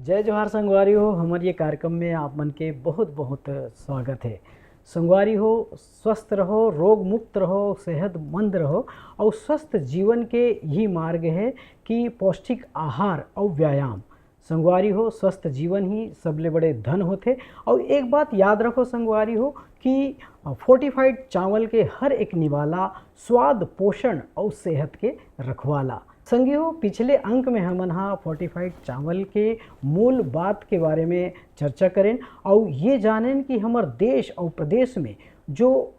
जय जोहार संगवारी हो। हमारे ये कार्यक्रम में आप मन के बहुत बहुत स्वागत है। संगवारी हो, स्वस्थ रहो, रोग मुक्त रहो, सेहतमंद रहो और स्वस्थ जीवन के यही मार्ग है कि पौष्टिक आहार और व्यायाम। संगवारी हो, स्वस्थ जीवन ही सबले बड़े धन होते। और एक बात याद रखो संगवारी हो कि फोर्टिफाइड चावल के हर एक निवाला स्वाद, पोषण और सेहत के रखवाला। संगियो, पिछले अंक में हमन फोर्टिफाइड चावल के मूल बात के बारे में चर्चा करें और ये जानें कि हमार देश और प्रदेश में जो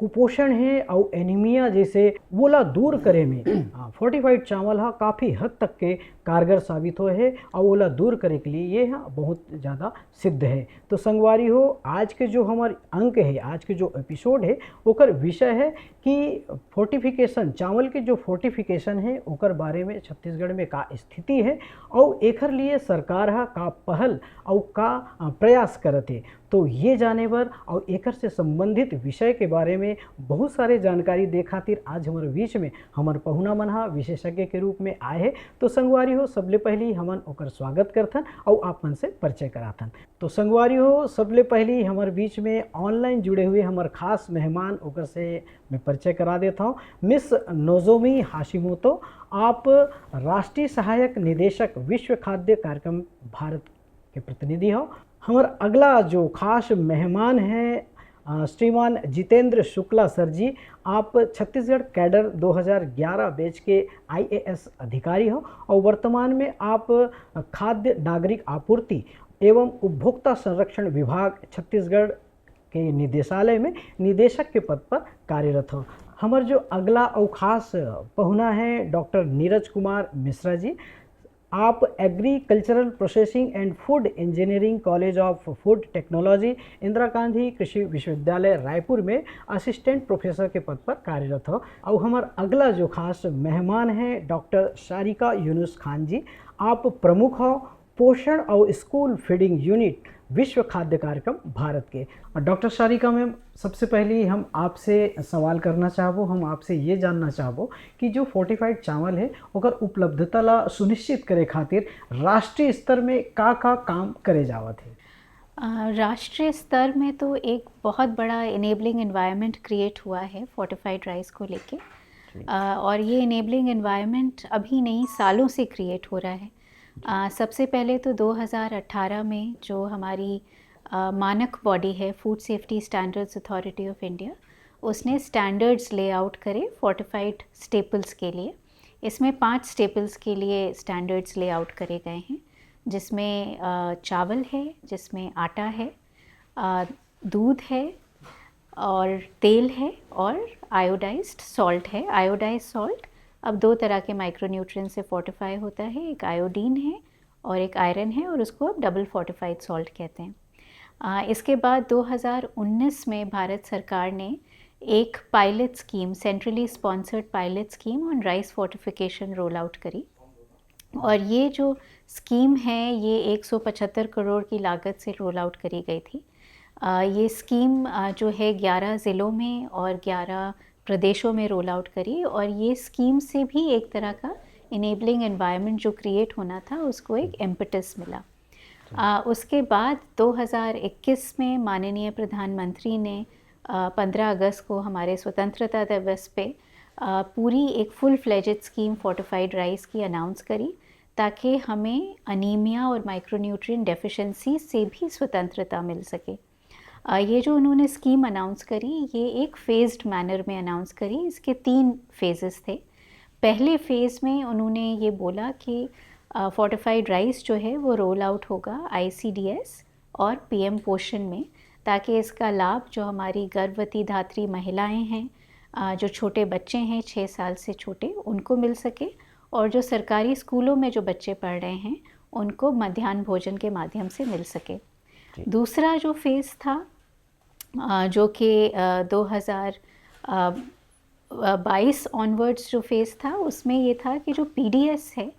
कुपोषण है और एनीमिया जैसे वोला दूर करे में फोर्टिफाइड चावल काफ़ी हद तक के कारगर साबित हो है और वोला दूर करे के लिए ये बहुत ज़्यादा सिद्ध है। तो संगवारी हो, आज के जो हमारे अंक है, आज के जो एपिसोड है ओकर विषय है कि फोर्टिफिकेशन, चावल के जो फोर्टिफिकेशन है ओकर बारे में छत्तीसगढ़ में का स्थिति है और एकर लिए सरकार का पहल और का प्रयास करते। तो ये जाने बर और एकर से संबंधित विषय के बारे में बहुत सारे जानकारी दे खातिर आज हमारे बीच में हमार पहुना मन विशेषज्ञ के रूप में आए हैं। तो संगवारी हो, सबले पहली हमन ओकर स्वागत करथन और आप मन से परिचय कराथन। तो संगवारी हो, सबले पहली हमारे बीच में ऑनलाइन जुड़े हुए हमार खास मेहमान ओकर से मैं परिचय करा देता हूँ। मिस नोजोमी हाशिमोतो, आप राष्ट्रीय सहायक निदेशक विश्व खाद्य कार्यक्रम भारत के प्रतिनिधि हो। हमारा अगला जो खास मेहमान हैं श्रीमान जितेंद्र शुक्ला सर जी, आप छत्तीसगढ़ कैडर 2011 बैच के IAS अधिकारी हो और वर्तमान में आप खाद्य नागरिक आपूर्ति एवं उपभोक्ता संरक्षण विभाग छत्तीसगढ़ के निदेशालय में निदेशक के पद पर कार्यरत हो। हमारे जो अगला और खास पहुना है डॉक्टर नीरज कुमार मिश्रा जी, आप agricultural processing and food engineering college of food technology Indira Gandhi कृषि विश्वविद्यालय रायपुर में असिस्टेंट प्रोफेसर के पद पर कार्यरत हो। और हमारा अगला जो खास मेहमान हैं डॉक्टर शारिका यूनुस खान जी, आप प्रमुख हो पोषण और स्कूल फीडिंग यूनिट विश्व खाद्य कार्यक्रम भारत के। डॉक्टर शारिका मैम, सबसे पहले हम आपसे सवाल करना चाहबो, हम आपसे ये जानना चाहबो कि जो फोर्टिफाइड चावल है ओकर उपलब्धता ला सुनिश्चित करे खातिर राष्ट्रीय स्तर में का काम करे जावत है। राष्ट्रीय स्तर में तो एक बहुत बड़ा इनेबलिंग एनवायरनमेंट क्रिएट हुआ है फोर्टिफाइड राइस को लेके, और ये इनेबलिंग एनवायरनमेंट अभी नहीं सालों से क्रिएट हो रहा है। सबसे पहले तो 2018 में जो हमारी मानक बॉडी है food safety standards authority of India, उसने स्टैंडर्ड्स लेआउट करे फोर्टिफाइड स्टेपल्स के लिए। इसमें 5 स्टेपल्स के लिए स्टैंडर्ड्स लेआउट करे गए हैं, जिसमें चावल है, जिसमें आटा है, दूध है और तेल है और आयोडाइज्ड सॉल्ट है। आयोडाइज्ड सॉल्ट अब 2 तरह के माइक्रोन्यूट्रिएंट से फोर्टिफाई होता है, एक आयोडीन है और एक आयरन है, और उसको अब डबल फोर्टिफाइड सॉल्ट कहते हैं। इसके बाद 2019 में भारत सरकार ने एक pilot scheme, centrally sponsored pilot scheme on rice fortification roll out करी। और ये जो स्कीम है ये 175 करोड़ की लागत से रोल आउट करी गई थी। ये स्कीम जो है 11 ज़िलों में और 11 प्रदेशों में रोल आउट करी, और ये स्कीम से भी एक तरह का इनेबलिंग एनवायरनमेंट जो क्रिएट होना था उसको एक इम्पेटस मिला। उसके बाद 2021 में माननीय प्रधानमंत्री ने 15 अगस्त को हमारे स्वतंत्रता दिवस पे पूरी एक full fledged scheme fortified rice की अनाउंस करी, ताकि हमें अनीमिया और माइक्रोन्यूट्रिएंट डेफिशिएंसी से भी स्वतंत्रता मिल सके। ये जो उन्होंने स्कीम अनाउंस करी ये एक फेज्ड मैनर में अनाउंस करी। इसके 3 फेजेस थे। पहले फ़ेज़ में उन्होंने ये बोला कि फोर्टिफाइड राइस जो है वो रोल आउट होगा ICDS और PM पोषण में, ताकि इसका लाभ जो हमारी गर्भवती धात्री महिलाएं हैं, जो छोटे बच्चे हैं 6 साल से छोटे, उनको मिल सके, और जो सरकारी स्कूलों में जो बच्चे पढ़ रहे हैं उनको मध्याह्न भोजन के माध्यम से मिल सके। दूसरा जो फेज़ था जो कि 2022 ऑनवर्ड्स जो फेज़ था, उसमें ये था कि जो PDS है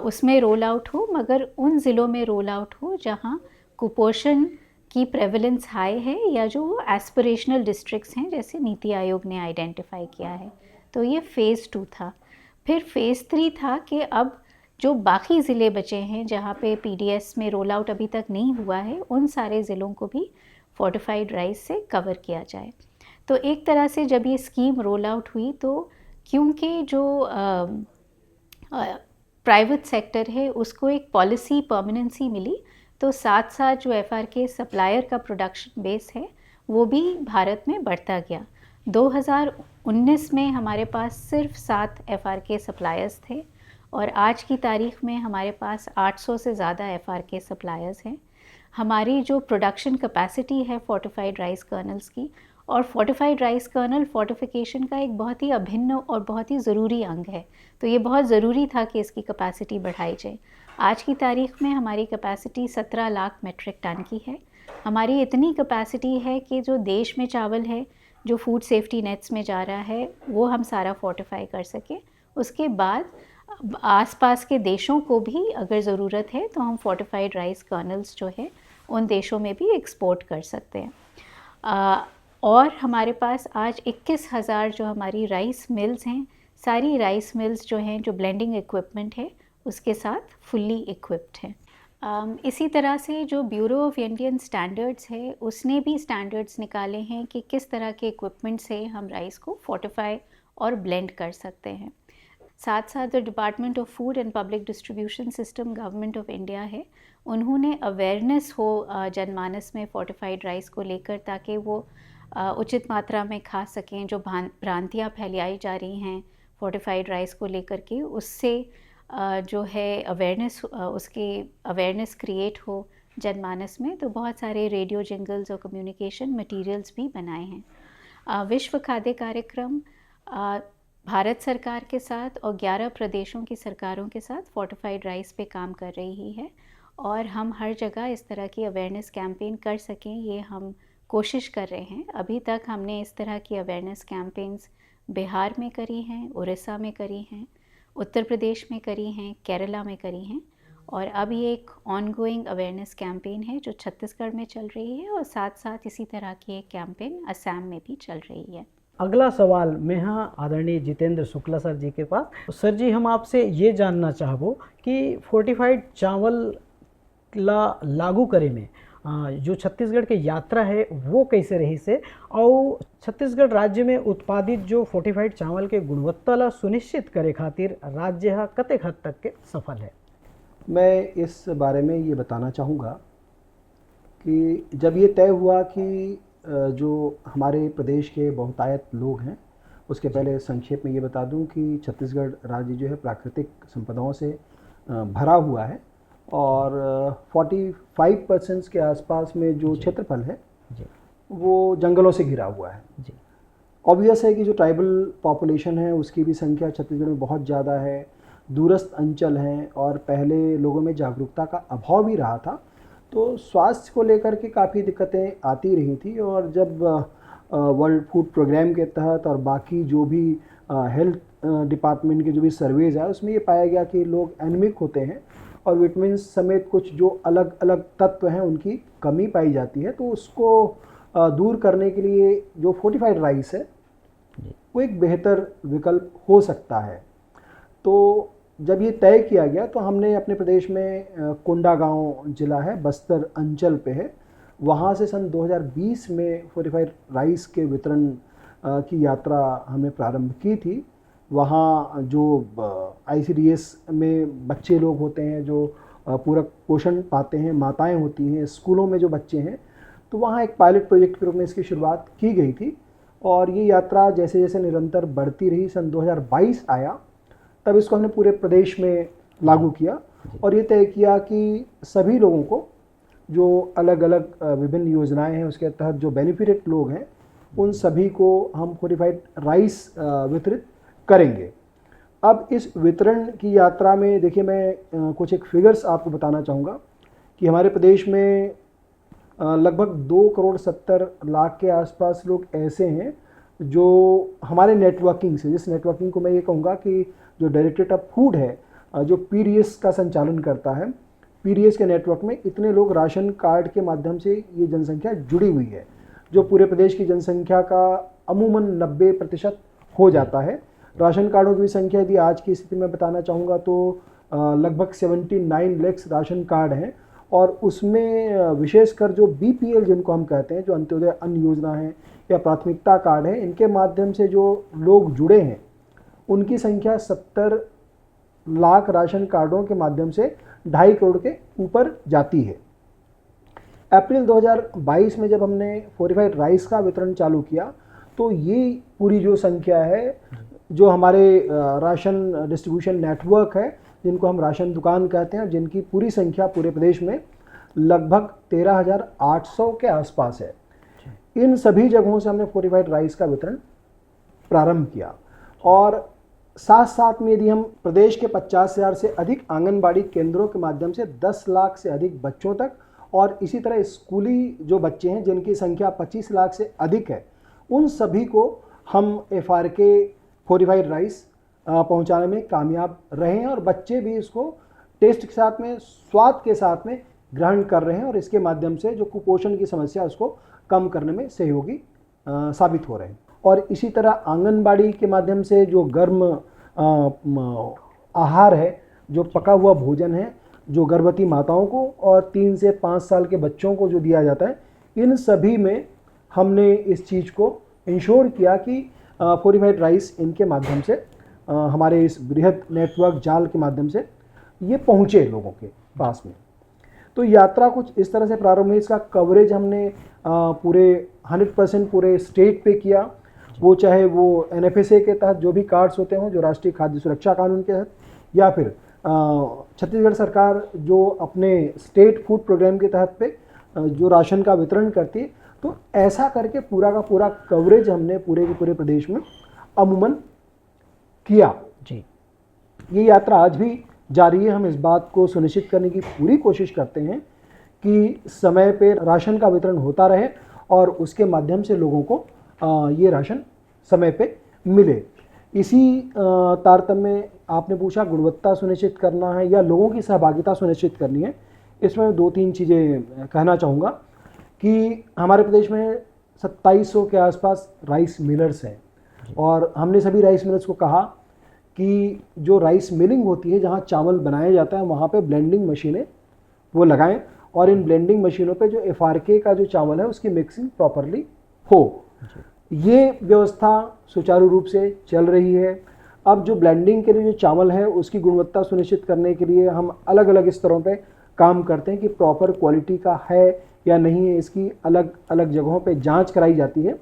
उसमें रोल आउट हो, मगर उन ज़िलों में रोल आउट हो जहाँ कुपोषण की प्रेवलेंस हाई है या जो एस्पिरेशनल डिस्ट्रिक्ट्स हैं जैसे नीति आयोग ने आइडेंटिफाई किया है। तो ये फ़ेज़ 2 था। फिर फ़ेज़ 3 था कि अब जो बाकी ज़िले बचे हैं जहाँ पे पीडीएस में रोल आउट अभी तक नहीं हुआ है, उन सारे ज़िलों को भी फोर्टिफाइड राइस से कवर किया जाए। तो एक तरह से जब ये स्कीम रोल आउट हुई तो क्योंकि जो प्राइवेट सेक्टर है उसको एक पॉलिसी परमानेंसी मिली, तो साथ साथ जो एफआरके सप्लायर का प्रोडक्शन बेस है वो भी भारत में बढ़ता गया। 2019 में हमारे पास सिर्फ 7 एफआरके सप्लायर्स थे और आज की तारीख में हमारे पास 800 से ज़्यादा एफआरके सप्लायर्स हैं। हमारी जो प्रोडक्शन कैपेसिटी है फोर्टिफाइड राइस कर्नल्स की, और फोर्टिफाइड राइस कर्नल फोर्टिफिकेशन का एक बहुत ही अभिन्न और बहुत ही ज़रूरी अंग है, तो ये बहुत ज़रूरी था कि इसकी कैपेसिटी बढ़ाई जाए। आज की तारीख में हमारी कैपेसिटी 17 लाख मेट्रिक टन की है। हमारी इतनी कैपेसिटी है कि जो देश में चावल है, जो फूड सेफ्टी नेट्स में जा रहा है, वो हम सारा फोर्टिफाई कर सके। उसके बाद आसपास के देशों को भी अगर ज़रूरत है तो हम फोर्टिफाइड राइस कर्नल्स जो है उन देशों में भी एक्सपोर्ट कर सकते हैं। और हमारे पास आज 21,000 जो हमारी राइस मिल्स हैं, सारी राइस मिल्स जो हैं, जो ब्लेंडिंग इक्विपमेंट है उसके साथ फुल्ली इक्विप्ड हैं। इसी तरह से जो ब्यूरो ऑफ इंडियन स्टैंडर्ड्स है उसने भी स्टैंडर्ड्स निकाले हैं कि किस तरह के इक्विपमेंट से हम राइस को फोर्टिफाई और ब्लेंड कर सकते हैं। साथ साथ the department of food and public distribution system government of India है, उन्होंने अवेयरनेस हो जनमानस में फोर्टिफाइड राइस को लेकर, ताकि वो उचित मात्रा में खा सकें। जो भ्रांतियाँ फैलाई जा रही हैं फोर्टिफाइड राइस को लेकर के, उससे जो है अवेयरनेस, उसकी अवेयरनेस क्रिएट हो जनमानस में। तो बहुत सारे रेडियो जिंगल्स और कम्युनिकेशन मटेरियल्स भी बनाए हैं। विश्व खाद्य कार्यक्रम भारत सरकार के साथ और 11 प्रदेशों की सरकारों के साथ फोर्टिफाइड राइस पे काम कर रही है, और हम हर जगह इस तरह की अवेयरनेस कैंपेन कर सकें, ये हम कोशिश कर रहे हैं। अभी तक हमने इस तरह की अवेयरनेस कैंपेन्स बिहार में करी हैं, उड़ीसा में करी हैं, उत्तर प्रदेश में करी हैं, केरला में करी हैं, और अब ये एक ऑनगोइंग अवेयरनेस कैंपेन है जो छत्तीसगढ़ में चल रही है, और साथ साथ इसी तरह की एक कैंपेन असम में भी चल रही है। अगला सवाल मैं हाँ आदरणीय जितेंद्र शुक्ला सर जी के पास। सर जी, हम आपसे ये जानना चाहबो कि फोर्टिफाइड चावल लागू करे में जो छत्तीसगढ़ के यात्रा है वो कैसे रही से, और छत्तीसगढ़ राज्य में उत्पादित जो फोर्टिफाइड चावल के गुणवत्ता ला सुनिश्चित करे खातिर राज्य कतेक हद तक के सफल है। मैं इस बारे में ये बताना चाहूँगा कि जब ये तय हुआ कि जो हमारे प्रदेश के बहुतायत लोग हैं, उसके पहले संक्षेप में ये बता दूं कि छत्तीसगढ़ राज्य जो है प्राकृतिक संपदाओं से भरा हुआ है, और 45% के आसपास में जो क्षेत्रफल है वो जंगलों से घिरा हुआ है। ऑब्वियस है कि जो ट्राइबल पॉपुलेशन है उसकी भी संख्या छत्तीसगढ़ में बहुत ज़्यादा है, दूरस्थ अंचल हैं, और पहले लोगों में जागरूकता का अभाव भी रहा था, तो स्वास्थ्य को लेकर के काफ़ी दिक्कतें आती रही थी। और जब वर्ल्ड फूड प्रोग्राम के तहत और बाकी जो भी हेल्थ डिपार्टमेंट के जो भी सर्वेज है उसमें ये पाया गया कि लोग एनीमिक होते हैं और विटामिन समेत कुछ जो अलग अलग तत्व हैं उनकी कमी पाई जाती है, तो उसको दूर करने के लिए जो फोर्टिफाइड राइस है वो एक बेहतर विकल्प हो सकता है। तो जब ये तय किया गया तो हमने अपने प्रदेश में कोंडागांव जिला है, बस्तर अंचल पे है, वहाँ से सन 2020 में फोर्टिफाइड राइस के वितरण की यात्रा हमने प्रारंभ की थी। वहाँ जो ICDS में बच्चे लोग होते हैं जो पूरक पोषण पाते हैं, माताएं होती हैं, स्कूलों में जो बच्चे हैं, तो वहाँ एक पायलट प्रोजेक्ट के रूप में इसकी शुरुआत की गई थी। और ये यात्रा जैसे जैसे निरंतर बढ़ती रही, सन 2022 आया तब इसको हमने पूरे प्रदेश में लागू किया, और ये तय किया कि सभी लोगों को जो अलग अलग विभिन्न योजनाएं हैं उसके तहत जो बेनिफिटेड लोग हैं उन सभी को हम फोर्टिफाइड राइस वितरित करेंगे। अब इस वितरण की यात्रा में देखिए, मैं कुछ एक फिगर्स आपको बताना चाहूँगा कि हमारे प्रदेश में लगभग 2,70,00,000 के आसपास लोग ऐसे हैं जो हमारे नेटवर्किंग से, जिस नेटवर्किंग को मैं ये कहूँगा कि जो डायरेक्टरेट ऑफ फूड है जो PDS का संचालन करता है, PDS के नेटवर्क में इतने लोग राशन कार्ड के माध्यम से ये जनसंख्या जुड़ी हुई है, जो पूरे प्रदेश की जनसंख्या का अमूमन 90% हो जाता है। राशन कार्डों की संख्या यदि आज की स्थिति में बताना चाहूँगा तो लगभग 79 लाख राशन कार्ड हैं और उसमें विशेषकर जो बीपीएल जिनको हम कहते हैं, जो अंत्योदय अन्न योजना है या प्राथमिकता कार्ड है, इनके माध्यम से जो लोग जुड़े हैं उनकी संख्या 70 लाख राशन कार्डों के माध्यम से 2.5 करोड़ के ऊपर जाती है। अप्रैल 2022 में जब हमने फोर्टिफाइड राइस का वितरण चालू किया तो ये पूरी जो संख्या है, जो हमारे राशन डिस्ट्रीब्यूशन नेटवर्क है, जिनको हम राशन दुकान कहते हैं, जिनकी पूरी संख्या पूरे प्रदेश में लगभग 13,800 के आसपास है, इन सभी जगहों से हमने फोर्टिफाइड राइस का वितरण प्रारंभ किया। और साथ साथ में यदि हम प्रदेश के 50,000 से अधिक आंगनबाड़ी केंद्रों के माध्यम से 10 लाख से अधिक बच्चों तक और इसी तरह स्कूली जो बच्चे हैं जिनकी संख्या 25 लाख से अधिक है, उन सभी को हम FRK फोर्टिफाइड राइस पहुंचाने में कामयाब रहे हैं और बच्चे भी इसको टेस्ट के साथ में, स्वाद के साथ में ग्रहण कर रहे हैं और इसके माध्यम से जो कुपोषण की समस्या उसको कम करने में सहयोगी साबित हो रहे हैं। और इसी तरह आंगनबाड़ी के माध्यम से जो गर्म आहार है, जो पका हुआ भोजन है, जो गर्भवती माताओं को और 3 से 5 साल के बच्चों को जो दिया जाता है, इन सभी में हमने इस चीज़ को इंश्योर किया कि फोर्टिफाइड राइस इनके माध्यम से हमारे इस बृहद नेटवर्क जाल के माध्यम से ये पहुँचे लोगों के पास में। तो यात्रा कुछ इस तरह से प्रारंभ हुई। इसका कवरेज हमने पूरे 100% पूरे स्टेट पे किया, वो चाहे वो NFSA के तहत जो भी कार्ड्स होते हों, जो राष्ट्रीय खाद्य सुरक्षा कानून के तहत, या फिर छत्तीसगढ़ सरकार जो अपने स्टेट फूड प्रोग्राम के तहत पे जो राशन का वितरण करती है। तो ऐसा करके पूरा का पूरा कवरेज हमने पूरे के पूरे प्रदेश में अमूमन किया जी। ये यात्रा आज भी जारी है। हम इस बात को सुनिश्चित करने की पूरी कोशिश करते हैं कि समय पे राशन का वितरण होता रहे और उसके माध्यम से लोगों को ये राशन समय पे मिले। इसी तारतम्य में आपने पूछा गुणवत्ता सुनिश्चित करना है या लोगों की सहभागिता सुनिश्चित करनी है। इसमें 2-3 चीज़ें कहना चाहूँगा कि हमारे प्रदेश में 2700 के आसपास राइस मिलर्स हैं और हमने सभी राइस मिलर्स को कहा कि जो राइस मिलिंग होती है, जहाँ चावल बनाया जाता है, वहाँ पे ब्लेंडिंग मशीनें वो लगाएं और इन ब्लेंडिंग मशीनों पे जो FRK का जो चावल है उसकी मिक्सिंग प्रॉपरली हो। ये व्यवस्था सुचारू रूप से चल रही है। अब जो ब्लेंडिंग के लिए जो चावल है उसकी गुणवत्ता सुनिश्चित करने के लिए हम अलग अलग स्तरों पे काम करते हैं कि प्रॉपर क्वालिटी का है या नहीं है, इसकी अलग अलग जगहों पे जांच कराई जाती है।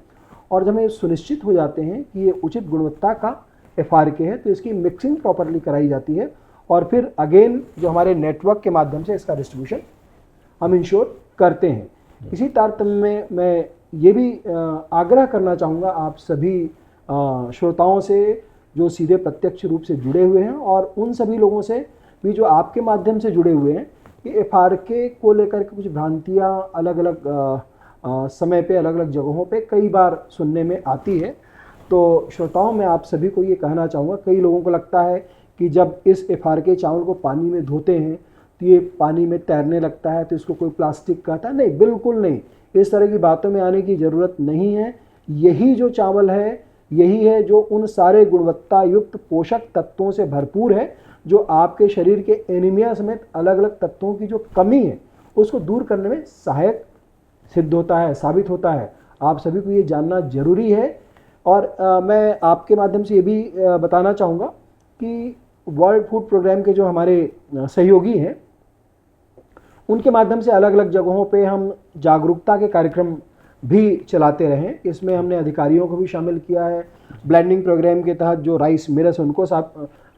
और जब हम सुनिश्चित हो जाते हैं कि ये उचित गुणवत्ता का FRK है तो इसकी मिक्सिंग प्रॉपरली कराई जाती है और फिर अगेन जो हमारे नेटवर्क के माध्यम से इसका डिस्ट्रीब्यूशन हम इंश्योर करते हैं। इसी तारतम्य में मैं ये भी आग्रह करना चाहूँगा आप सभी श्रोताओं से जो सीधे प्रत्यक्ष रूप से जुड़े हुए हैं और उन सभी लोगों से भी जो आपके माध्यम से जुड़े हुए हैं कि FRK को लेकर के कुछ भ्रांतियाँ अलग अलग समय पे अलग अलग जगहों पे कई बार सुनने में आती है। तो श्रोताओं में आप सभी को ये कहना चाहूँगा, कई लोगों को लगता है कि जब इस FRK चावल को पानी में धोते हैं तो ये पानी में तैरने लगता है, तो इसको कोई प्लास्टिक कहता है। नहीं, बिल्कुल नहीं, इस तरह की बातों में आने की ज़रूरत नहीं है। यही जो चावल है, यही है जो उन सारे गुणवत्ता युक्त पोषक तत्वों से भरपूर है जो आपके शरीर के एनीमिया समेत अलग अलग तत्वों की जो कमी है उसको दूर करने में सहायक सिद्ध होता है, साबित होता है। आप सभी को ये जानना जरूरी है। और मैं आपके माध्यम से ये भी बताना चाहूँगा कि वर्ल्ड फूड प्रोग्राम के जो हमारे सहयोगी हैं उनके माध्यम से अलग अलग जगहों पे हम जागरूकता के कार्यक्रम भी चलाते रहे। इसमें हमने अधिकारियों को भी शामिल किया है, ब्लेंडिंग प्रोग्राम के तहत जो राइस मिलर्स उनको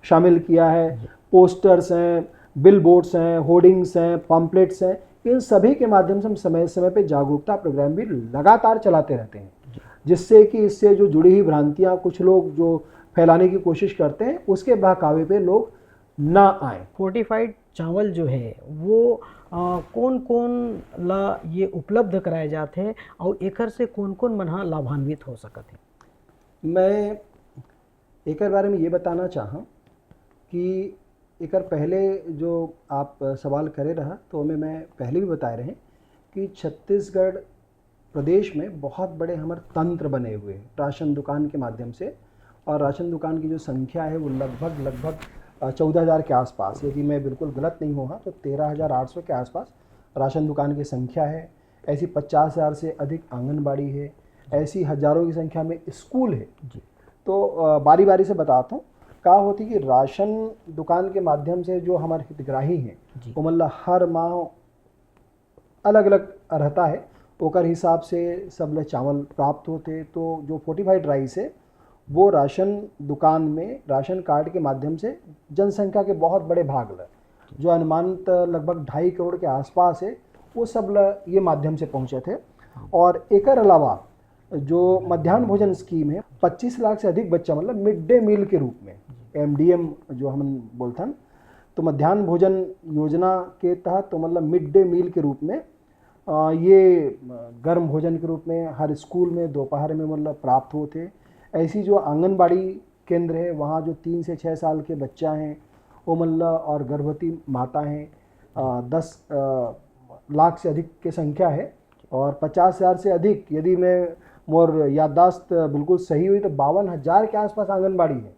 शामिल किया है, पोस्टर्स हैं, बिल बोर्ड्स हैं, होर्डिंग्स हैं, पम्पलेट्स हैं, इन सभी के माध्यम से हम समय समय पे जागरूकता प्रोग्राम भी लगातार चलाते रहते हैं, जिससे कि इससे जो जुड़ी हुई भ्रांतियाँ कुछ लोग जो फैलाने की कोशिश करते हैं उसके बहकावे पे लोग ना आए। फोर्टिफाइड चावल जो है वो कौन कौन ला ये उपलब्ध कराए जाते हैं और एकर से कौन कौन मनहा लाभान्वित हो सकते हैं? मैं एक बारे में ये बताना चाहूँ कि एक पहले जो आप सवाल करे रहा तो हमें मैं पहले भी बताए रहे कि छत्तीसगढ़ प्रदेश में बहुत बड़े हमारे तंत्र बने हुए हैं राशन दुकान के माध्यम से, और राशन दुकान की जो संख्या है वो लगभग 14,000 के आसपास, यदि मैं बिल्कुल गलत नहीं हुआ तो 13,800 के आसपास राशन दुकान की संख्या है। ऐसी 50,000 से अधिक आंगनबाड़ी है, ऐसी हज़ारों की संख्या में स्कूल है। तो बारी बारी से बताता हूँ। क्या होती कि राशन दुकान के माध्यम से जो हमारे हितग्राही हैं वो मतलब हर माह अलग अलग रहता है, ओकर हिसाब से सब ले चावल प्राप्त होते। तो जो फोर्टिफाइड राइस है वो राशन दुकान में राशन कार्ड के माध्यम से जनसंख्या के बहुत बड़े भाग ल जो अनुमानित लगभग 2.5 करोड़ के आसपास है वो सब ल ये माध्यम से पहुँचे थे। और एकर अलावा जो मध्याह्न भोजन स्कीम है, 25 लाख से अधिक बच्चा मतलब मिड डे मील के रूप में MDM जो हम बोलते हैं, तो मध्याह्न भोजन योजना के तहत तो मतलब मिड डे मील के रूप में ये गर्म भोजन के रूप में हर स्कूल में दोपहर में मतलब प्राप्त होते। ऐसी जो आंगनबाड़ी केंद्र है वहाँ जो 3 से 6 साल के बच्चा हैं वो मतलब और गर्भवती माता हैं 10 लाख से अधिक की संख्या है। और 50,000 से अधिक, यदि मैं मोर याददाश्त बिल्कुल सही हुई तो 52,000 के आसपास आंगनबाड़ी है।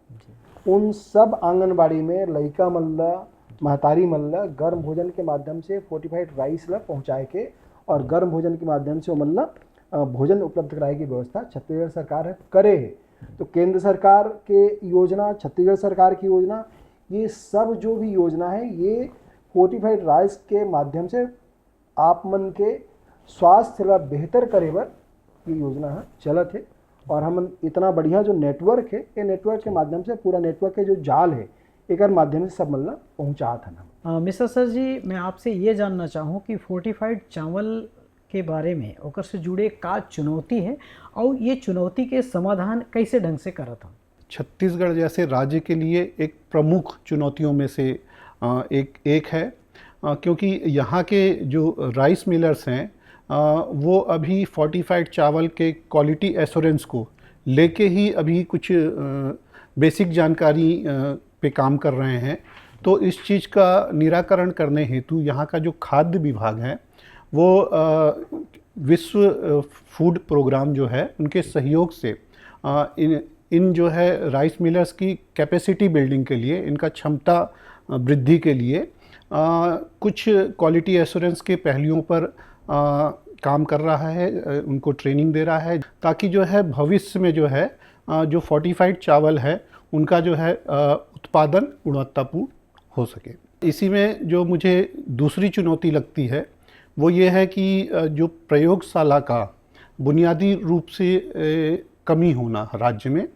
उन सब आंगनबाड़ी में लड़का मल्ला महतारी मल्ला गर्म भोजन के माध्यम से फोर्टिफाइड राइस ला पहुँचाए के और गर्म भोजन के माध्यम से मल्ला भोजन उपलब्ध कराने की व्यवस्था छत्तीसगढ़ सरकार है करे है। तो केंद्र सरकार के योजना, छत्तीसगढ़ सरकार की योजना, ये सब जो भी योजना है ये फोर्टिफाइड राइस के माध्यम से आप मन के स्वास्थ्य ला बेहतर करे बर ये योजना है चलत है। और हम इतना बढ़िया जो नेटवर्क है, ये नेटवर्क के माध्यम से पूरा नेटवर्क के जो जाल है एक माध्यम से सब मतलब पहुँचा था। मिस्टर सर जी, मैं आपसे ये जानना चाहूँ कि फोर्टिफाइड चावल के बारे में ओकर से जुड़े का चुनौती है और ये चुनौती के समाधान कैसे ढंग से करत हम? छत्तीसगढ़ जैसे राज्य के लिए एक प्रमुख चुनौतियों में से एक है, क्योंकि यहाँ के जो राइस मिलर्स हैं वो अभी फोर्टिफाइड चावल के क्वालिटी एश्योरेंस को लेके ही अभी कुछ बेसिक जानकारी पे काम कर रहे हैं। तो इस चीज़ का निराकरण करने हेतु यहाँ का जो खाद्य विभाग है वो विश्व फूड प्रोग्राम जो है उनके सहयोग से इन जो है राइस मिलर्स की कैपेसिटी बिल्डिंग के लिए, इनका क्षमता वृद्धि के लिए कुछ क्वालिटी एश्योरेंस के पहलुओं पर काम कर रहा है, उनको ट्रेनिंग दे रहा है ताकि जो है भविष्य में जो है जो फोर्टिफाइड चावल है उनका जो है उत्पादन गुणवत्तापूर्ण हो सके। इसी में जो मुझे दूसरी चुनौती लगती है वो ये है कि जो प्रयोगशाला का बुनियादी रूप से कमी होना राज्य में,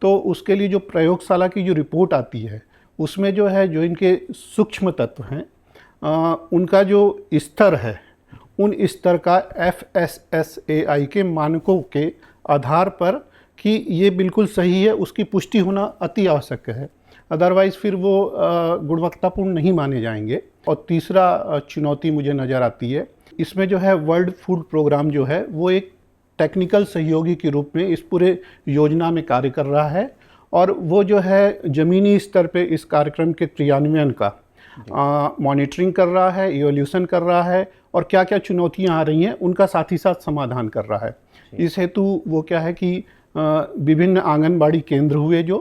तो उसके लिए जो प्रयोगशाला की जो रिपोर्ट आती है उसमें जो है जो इनके सूक्ष्म तत्व हैं उनका जो स्तर है उन स्तर का FSSAI के मानकों के आधार पर कि ये बिल्कुल सही है उसकी पुष्टि होना अति आवश्यक है, अदरवाइज़ फिर वो गुणवत्तापूर्ण नहीं माने जाएंगे। और तीसरा चुनौती मुझे नज़र आती है, इसमें जो है वर्ल्ड फूड प्रोग्राम जो है वो एक टेक्निकल सहयोगी के रूप में इस पूरे योजना में कार्य कर रहा है और वो जो है ज़मीनी स्तर पे इस कार्यक्रम के क्रियान्वयन का मॉनिटरिंग कर रहा है, इवोल्यूशन कर रहा है और क्या क्या चुनौतियां आ रही हैं उनका साथ ही साथ समाधान कर रहा है। इस हेतु वो क्या है कि विभिन्न आंगनबाड़ी केंद्र हुए जो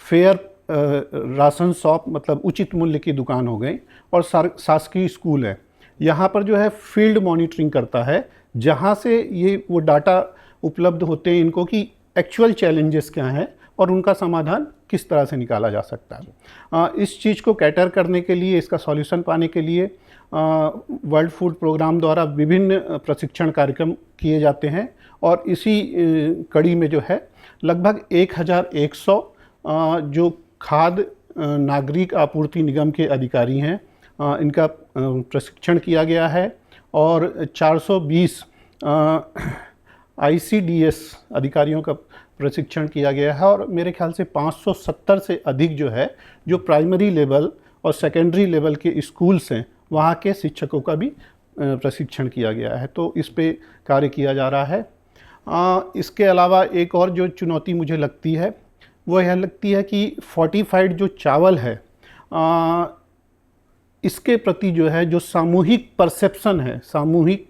फेयर राशन शॉप मतलब उचित मूल्य की दुकान हो गई और शासकीय स्कूल है, यहाँ पर जो है फील्ड मॉनिटरिंग करता है जहाँ से ये वो डाटा उपलब्ध होते हैं इनको कि एक्चुअल चैलेंजेस क्या हैं और उनका समाधान किस तरह से निकाला जा सकता है। इस चीज़ को कैटर करने के लिए, इसका सॉल्यूशन पाने के लिए वर्ल्ड फूड प्रोग्राम द्वारा विभिन्न प्रशिक्षण कार्यक्रम किए जाते हैं और इसी कड़ी में जो है लगभग 1100 जो खाद्य नागरिक आपूर्ति निगम के अधिकारी हैं इनका प्रशिक्षण किया गया है और 420 ICDS अधिकारियों का प्रशिक्षण किया गया है और मेरे ख्याल से 570 से अधिक जो है जो प्राइमरी लेवल और सेकेंडरी लेवल के स्कूल्स हैं वहाँ के शिक्षकों का भी प्रशिक्षण किया गया है। तो इस पे कार्य किया जा रहा है। इसके अलावा एक और जो चुनौती मुझे लगती है वो यह लगती है कि फोर्टिफाइड जो चावल है इसके प्रति जो है जो सामूहिक परसेप्शन है, सामूहिक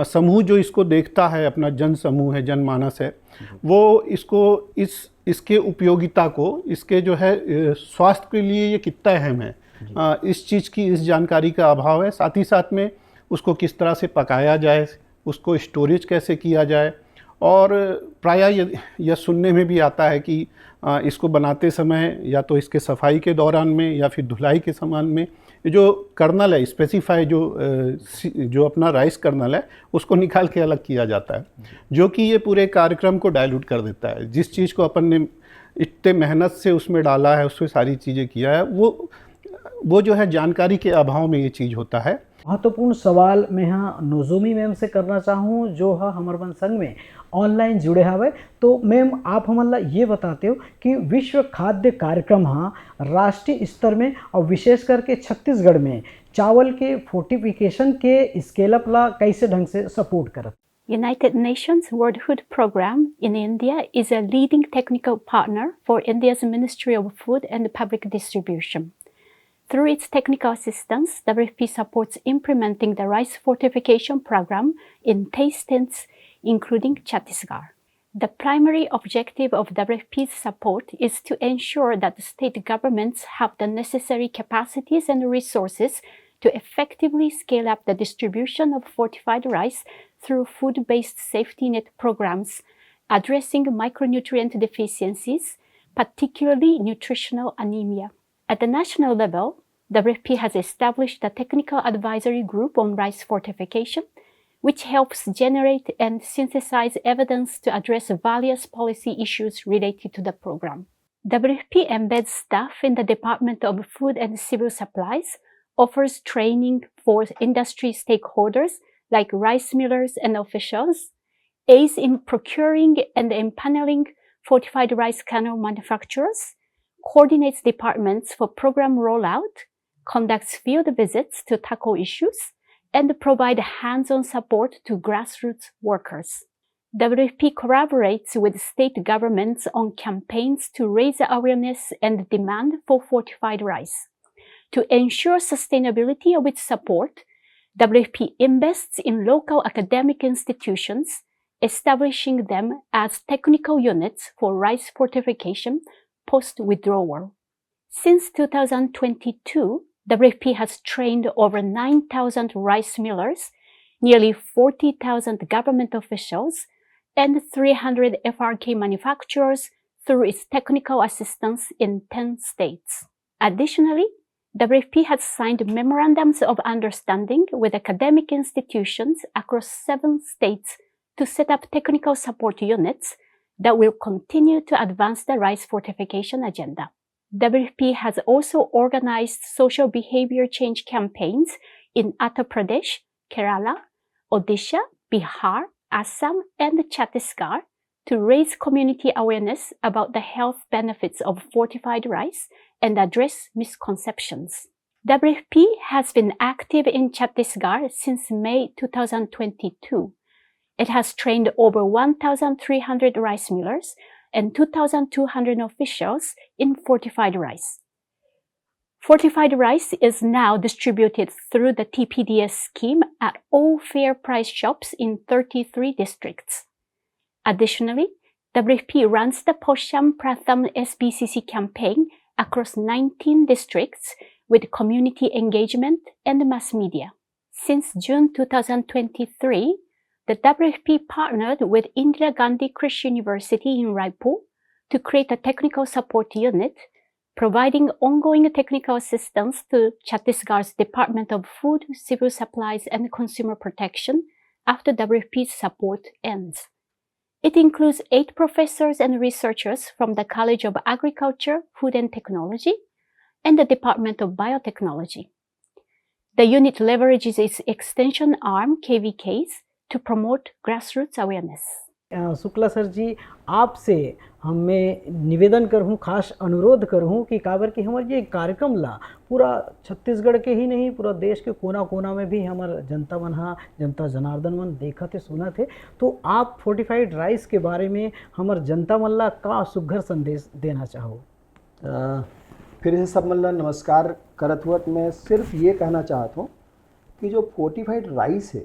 समूह जो इसको देखता है, अपना जन समूह है, जनमानस है, वो इसको इसके उपयोगिता को, इसके जो है स्वास्थ्य के लिए ये कितना अहम है, इस चीज़ की, इस जानकारी का अभाव है। साथ ही साथ में उसको किस तरह से पकाया जाए, उसको स्टोरेज कैसे किया जाए, और प्रायः यह सुनने में भी आता है कि इसको बनाते समय या तो इसके सफाई के दौरान में या फिर धुलाई के सामान में ये जो कर्नल है, स्पेसिफाई जो अपना राइस कर्नल है, उसको निकाल के अलग किया जाता है, जो कि ये पूरे कार्यक्रम को डाइल्यूट कर देता है। जिस चीज़ को अपन ने इतने मेहनत से उसमें डाला है, उसमें सारी चीज़ें किया है, वो जो है जानकारी के अभाव में ये चीज़ होता है। महत्वपूर्ण सवाल मैं यहाँ नोजोमी मैम से करना चाहूँ, जो है हमारे मन संग में ऑनलाइन जुड़े हवे। तो मैम, आप हमला ये बताते हो कि विश्व खाद्य कार्यक्रम हाँ राष्ट्रीय स्तर में और विशेष करके छत्तीसगढ़ में चावल के फोर्टिफिकेशन के स्केल अप ला कैसे ढंग से सपोर्ट करत? United Nations World Food Programme in India is a leading technical partner for India's Ministry of Food and Public Distribution. Through its technical assistance, WFP supports implementing the rice fortification program in 10 states, including Chhattisgarh. The primary objective of WFP's support is to ensure that the state governments have the necessary capacities and resources to effectively scale up the distribution of fortified rice through food-based safety net programs addressing micronutrient deficiencies, particularly nutritional anemia. At the national level, WFP has established a technical advisory group on rice fortification, which helps generate and synthesize evidence to address various policy issues related to the program. WFP embeds staff in the Department of Food and Civil Supplies, offers training for industry stakeholders like rice millers and officials, aids in procuring and empaneling fortified rice kernel manufacturers, coordinates departments for program rollout, conducts field visits to tackle issues, and provide hands-on support to grassroots workers. WFP collaborates with state governments on campaigns to raise awareness and demand for fortified rice. To ensure sustainability of its support, WFP invests in local academic institutions, establishing them as technical units for rice fortification post-withdrawal. Since 2022, WFP has trained over 9,000 rice millers, nearly 40,000 government officials, and 300 FRK manufacturers through its technical assistance in 10 states. Additionally, WFP has signed memorandums of understanding with academic institutions across 7 states to set up technical support units that will continue to advance the rice fortification agenda. WFP has also organized social behavior change campaigns in Uttar Pradesh, Kerala, Odisha, Bihar, Assam, and Chhattisgarh to raise community awareness about the health benefits of fortified rice and address misconceptions. WFP has been active in Chhattisgarh since May 2022. It has trained over 1,300 rice millers and 2,200 officials in fortified rice. Fortified rice is now distributed through the TPDS scheme at all fair price shops in 33 districts. Additionally, WFP runs the Posham Pratham SBCC campaign across 19 districts with community engagement and mass media. Since June 2023, the WFP partnered with Indira Gandhi Krishi University in Raipur to create a technical support unit, providing ongoing technical assistance to Chhattisgarh's Department of Food, Civil Supplies and Consumer Protection after WFP's support ends. It includes 8 professors and researchers from the College of Agriculture, Food and Technology, and the Department of Biotechnology. The unit leverages its extension arm, KVKs, to promote grassroots awareness. Shukla sir ji, आपसे हमें निवेदन करूँ, खास अनुरोध करूँ कि काबर कि हमारे ये कार्यक्रम ला पूरा छत्तीसगढ़ के ही नहीं, पूरा देश के कोना कोना में भी हमारे जनता मन हाँ, जनता जनार्दन मन देखा थे, सुना थे। तो आप फोर्टिफाइड राइस के बारे में हमारे जनता मन ला का सुघर संदेश देना चाहो? फिर से सब मन ला नमस्कार करत हुआ। मैं सिर्फ ये कहना चाहता हूँ कि जो फोर्टिफाइड राइस है,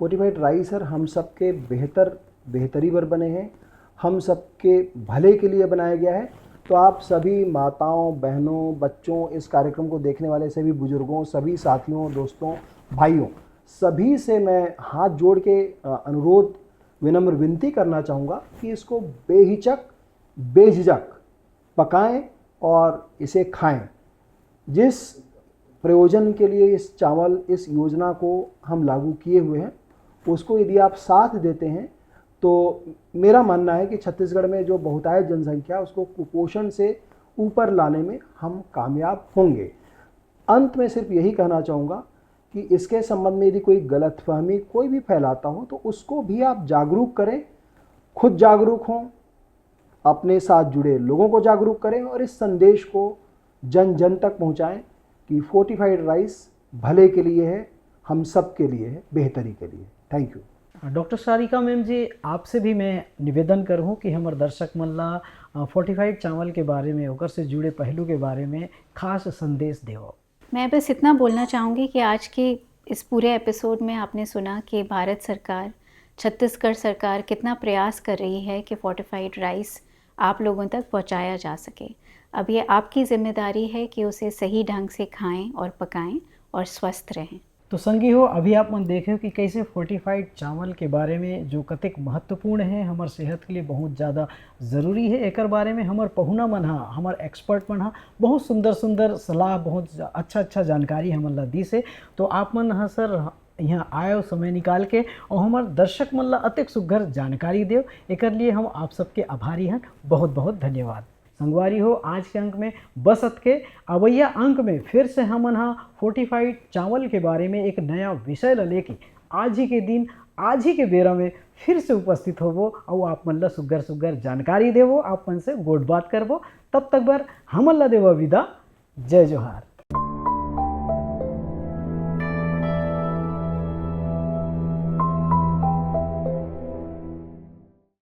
फोर्टिफाइड राइस सर हम सबके बेहतरी पर बने हैं, हम सबके भले के लिए बनाया गया है। तो आप सभी माताओं, बहनों, बच्चों, इस कार्यक्रम को देखने वाले सभी बुजुर्गों, सभी साथियों, दोस्तों, भाइयों, सभी से मैं हाथ जोड़ के अनुरोध, विनम्र विनती करना चाहूँगा कि इसको बेहिचक, बेझिझक पकाएं और इसे खाएं। जिस प्रयोजन के लिए इस चावल, इस योजना को हम लागू किए हुए हैं, उसको यदि आप साथ देते हैं तो मेरा मानना है कि छत्तीसगढ़ में जो बहुतायत जनसंख्या उसको कुपोषण से ऊपर लाने में हम कामयाब होंगे। अंत में सिर्फ यही कहना चाहूँगा कि इसके संबंध में यदि कोई गलतफहमी कोई भी फैलाता हो तो उसको भी आप जागरूक करें, खुद जागरूक हों, अपने साथ जुड़े लोगों को जागरूक करें और इस संदेश को जन जन तक पहुँचाएं कि फोर्टिफाइड राइस भले के लिए है, हम सब के लिए है, बेहतरी के लिए। Thank you. Doctor Sarika ma'am ji, आपसे भी मैं निवेदन करूँ कि हमारे दर्शक मन ला फोर्टिफाइड चावल के बारे में, ओकर से जुड़े पहलू के बारे में खास संदेश देव। मैं बस इतना बोलना चाहूँगी कि आज के इस पूरे एपिसोड में आपने सुना कि भारत सरकार, छत्तीसगढ़ सरकार कितना प्रयास कर रही है कि फोर्टिफाइड राइस आप लोगों तक पहुँचाया जा सके। अब ये आपकी जिम्मेदारी है कि उसे सही ढंग से खाएं और पकाएं और स्वस्थ रहें। तो संगी हो, अभी आप मन देखे हो कि कैसे फोर्टिफाइड चावल के बारे में जो कतेक महत्वपूर्ण है, हमार सेहत के लिए बहुत ज़्यादा ज़रूरी है, एकर बारे में हमार पहुना मन हा, हमार एक्सपर्ट मन हा बहुत सुंदर सुंदर सलाह, बहुत अच्छा जानकारी हमन ला दी से। तो आप मन हा सर यहाँ आयो समय निकाल के और हमार दर्शक मन ला अतेक सुघर जानकारी देव, एकर लिए हम आप सबके आभारी हैं। बहुत बहुत धन्यवाद। संगवारी हो, आज के अंक में बस अतके अवैया अंक में फिर से हमन हा फोर्टिफाइड चावल के बारे में एक नया विषय ला लेके आज ही के दिन, आज ही के बेरा में फिर से उपस्थित होबो और आप मन ला सुघर जानकारी देवो, आप मन से गोट बात करबो। तब तक बर हमन ला देवो विदा। जय जोहार।